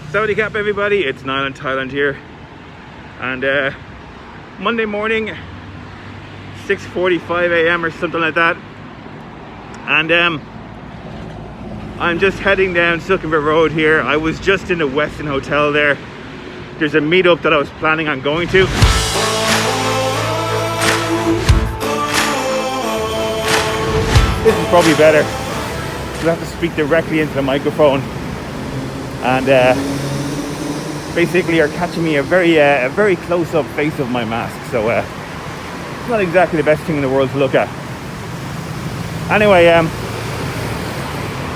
Sawadee Cap everybody, it's Niall in Thailand here, and Monday morning, 6:45 a.m. or something like that, and I'm just heading down Sukhumvit Road here. I was just in the Westin Hotel there. There's a meetup that I was planning on going to. This is probably better. You have to speak directly into the microphone, and basically you're catching me a very close-up face of my mask, so it's not exactly the best thing in the world to look at. Anyway,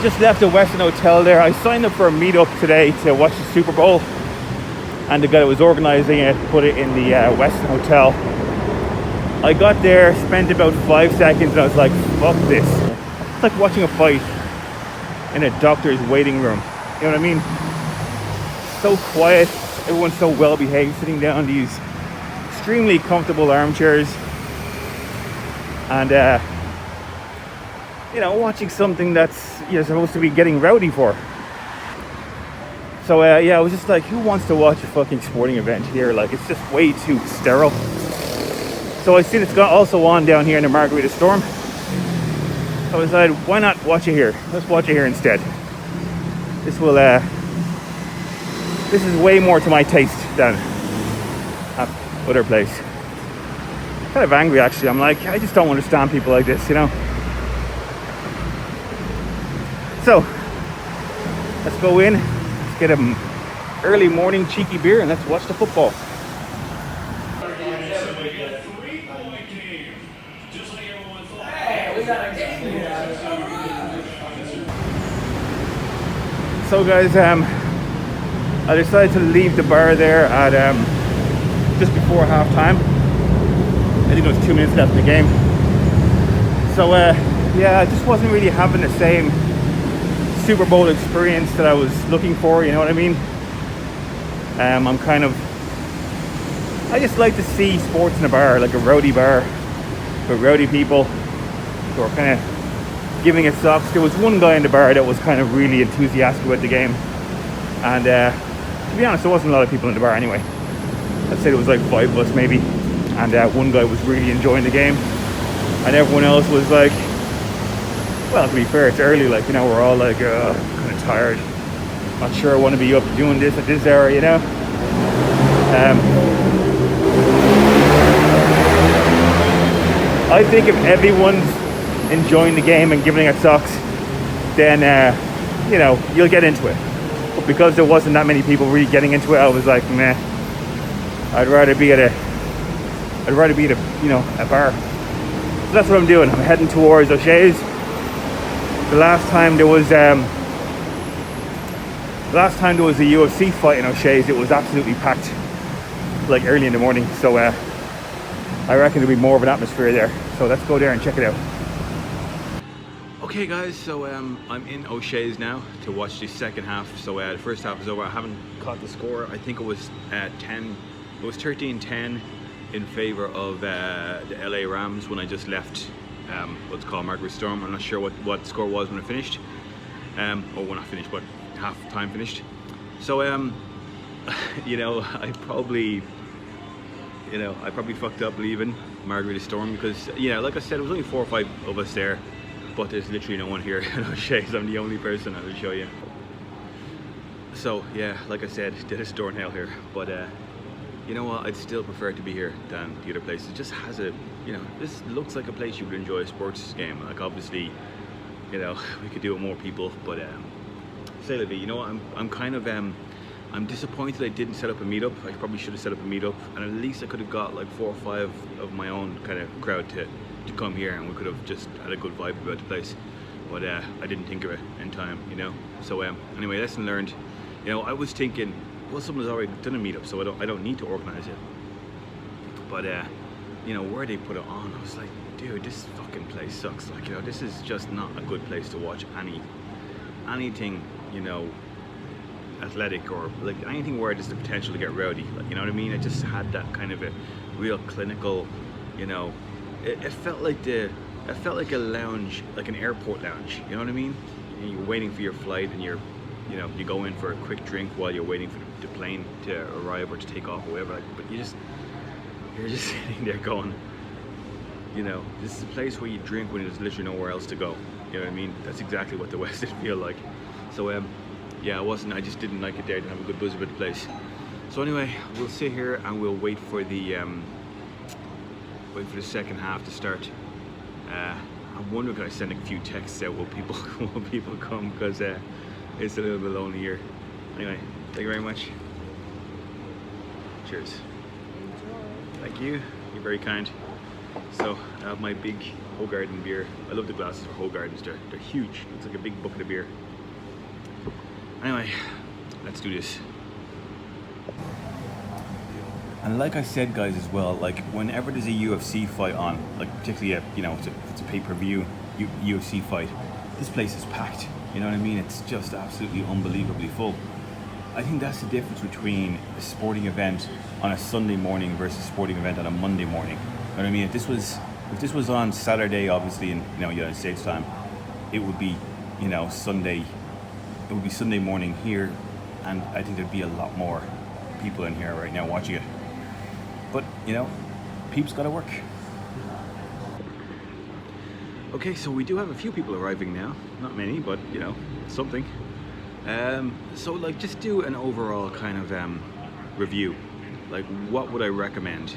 just left the Westin Hotel there. I signed up for a meetup today to watch the Super Bowl, and the guy that was organising it put it in the Westin Hotel. I got there, spent about 5 seconds, and I was like, fuck this. It's like watching a fight in a doctor's waiting room. You know what I mean? So quiet, everyone's so well behaved, sitting down these extremely comfortable armchairs, and you know, watching something that's you're supposed to be getting rowdy for. So yeah, I was just like, who wants to watch a fucking sporting event here? Like, it's just way too sterile. So I seen it's got also on down here in the Margarita Storm. So I decided, why not watch it here? Let's watch it here instead. This will this is way more to my taste than other place. Kind of angry actually. I'm like, I just don't understand people like this, you know. So let's go in, let's get an early morning cheeky beer, and let's watch the football. So guys, I decided to leave the bar there at just before half time. I think it was 2 minutes left in the game. So yeah, I just wasn't really having the same Super Bowl experience that I was looking for, you know what I mean? I just like to see sports in a bar, like a rowdy bar with rowdy people who are kind of giving it socks. There was one guy in the bar that was kind of really enthusiastic about the game, and to be honest, there wasn't a lot of people in the bar anyway. I'd say there was like 5 of us maybe, and one guy was really enjoying the game, and everyone else was like, well, to be fair, it's early, like, you know, we're all like kind of tired, not sure I want to be up doing this at this hour, you know. I think if everyone's enjoying the game and giving it socks, then you know, you'll get into it. But because there wasn't that many people really getting into it, I was like, meh, I'd rather be at a you know, a bar. So that's what I'm doing. I'm heading towards O'Shea's. The last time there was a UFC fight in O'Shea's, it was absolutely packed, like early in the morning. So I reckon there'll be more of an atmosphere there. So let's go there and check it out. Okay guys, so I'm in O'Shea's now to watch the second half. So the first half is over. I haven't caught the score. I think it was 13-10 in favor of the LA Rams when I just left what's called Margarita Storm. I'm not sure what the score was when I finished, or when I finished, but half time finished. So you know, I probably fucked up leaving Margarita Storm, because, you know, like I said, it was only 4 or 5 of us there, but there's literally no one here in O'Shea's. I'm the only person I will show you. So yeah, like I said, did a store in hell here, but you know what, I'd still prefer to be here than the other place. It just has a, you know, this looks like a place you would enjoy a sports game. Like, obviously, you know, we could do it with more people, but say la vie, you know, I'm kind of I'm disappointed I didn't set up a meetup. I probably should have set up a meetup, and at least I could have got like 4 or 5 of my own kind of crowd to come here, and we could have just had a good vibe about the place. But I didn't think of it in time, you know. So anyway, lesson learned. You know, I was thinking, well, someone's already done a meetup, so I don't need to organize it. But you know, where they put it on, I was like, dude, this fucking place sucks. Like, you know, this is just not a good place to watch anything, you know, athletic, or like anything where there's the potential to get rowdy. Like, you know what I mean? It just had that kind of a real clinical, you know, it felt like a lounge, like an airport lounge, you know what I mean? And you're waiting for your flight, and you're you know, you go in for a quick drink while you're waiting for the plane to arrive or to take off or whatever. Like, but you're just sitting there going, you know, this is a place where you drink when there's literally nowhere else to go. You know what I mean? That's exactly what the West did feel like. So yeah, I just didn't like it there. I didn't have a good buzz about the place. So anyway, we'll sit here and we'll wait for the second half to start. I'm wondering, can I send a few texts out? Will people come? Because it's a little bit lonely here. Anyway, thank you very much. Cheers. Thank you. You're very kind. So I have my big Hoegaarden beer. I love the glasses for Hoegaardens. They're huge. It's like a big bucket of beer. Anyway, let's do this. And like I said, guys, as well, like whenever there's a UFC fight on, like particularly it's a pay-per-view UFC fight, this place is packed. You know what I mean? It's just absolutely unbelievably full. I think that's the difference between a sporting event on a Sunday morning versus a sporting event on a Monday morning. You know what I mean? If this was on Saturday, obviously in United States time, it would be Sunday. It would be Sunday morning here, and I think there'd be a lot more people in here right now watching it. But, peeps gotta work. Okay, so we do have a few people arriving now. Not many, but, something. So, like, just do an overall kind of review. Like, what would I recommend?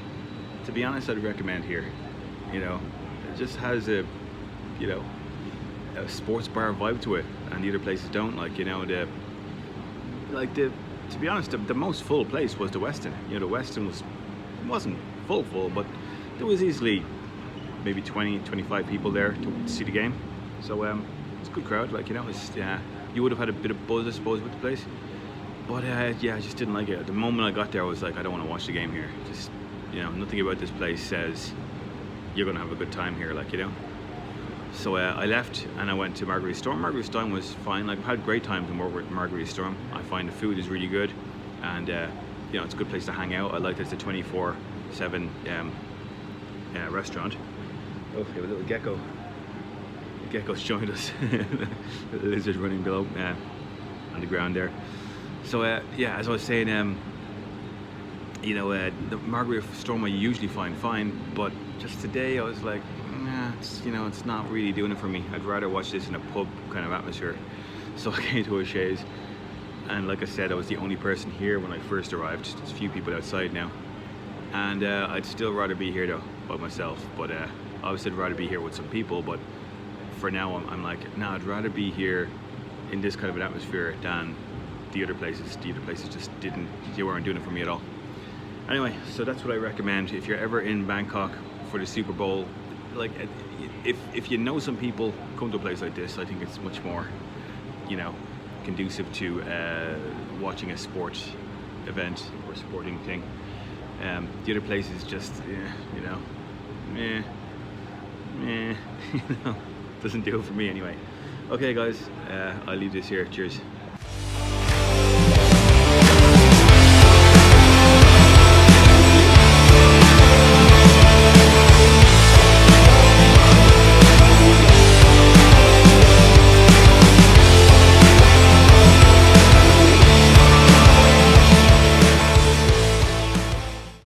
To be honest, I'd recommend here. It just has a sports bar vibe to it, and the other places don't. To be honest, the most full place was the Westin. The Westin wasn't full, but there was easily maybe 20, 25 people there to see the game. So it's a good crowd. You would have had a bit of buzz, I suppose, with the place. But yeah, I just didn't like it. The moment I got there, I was like, I don't want to watch the game here. Just nothing about this place says you're gonna have a good time here, So I left and I went to Margarita Storm. Margarita Storm was fine. I've had great times in Margarita Storm. I find the food is really good, and it's a good place to hang out. I like that it's a 24/7 restaurant. Oh, we have a little gecko. The gecko's joined us. The lizard running below on the ground there. So yeah, as I was saying, the Margarita Storm I usually find fine, but just today I was like, it's not really doing it for me. I'd rather watch this in a pub kind of atmosphere. So I came to O'Shea's, and like I said, I was the only person here when I first arrived. There's a few people outside now, and I'd still rather be here though by myself. But obviously I'd rather be here with some people. But for now, I'm like, no, I'd rather be here in this kind of an atmosphere than the other places. The other places just they weren't doing it for me at all. Anyway, so that's what I recommend if you're ever in Bangkok for the Super Bowl. Like, if you know some people, come to a place like this. I think it's much more, conducive to watching a sport event or sporting thing. The other places just, doesn't do it for me anyway. Okay, guys, I'll leave this here. Cheers.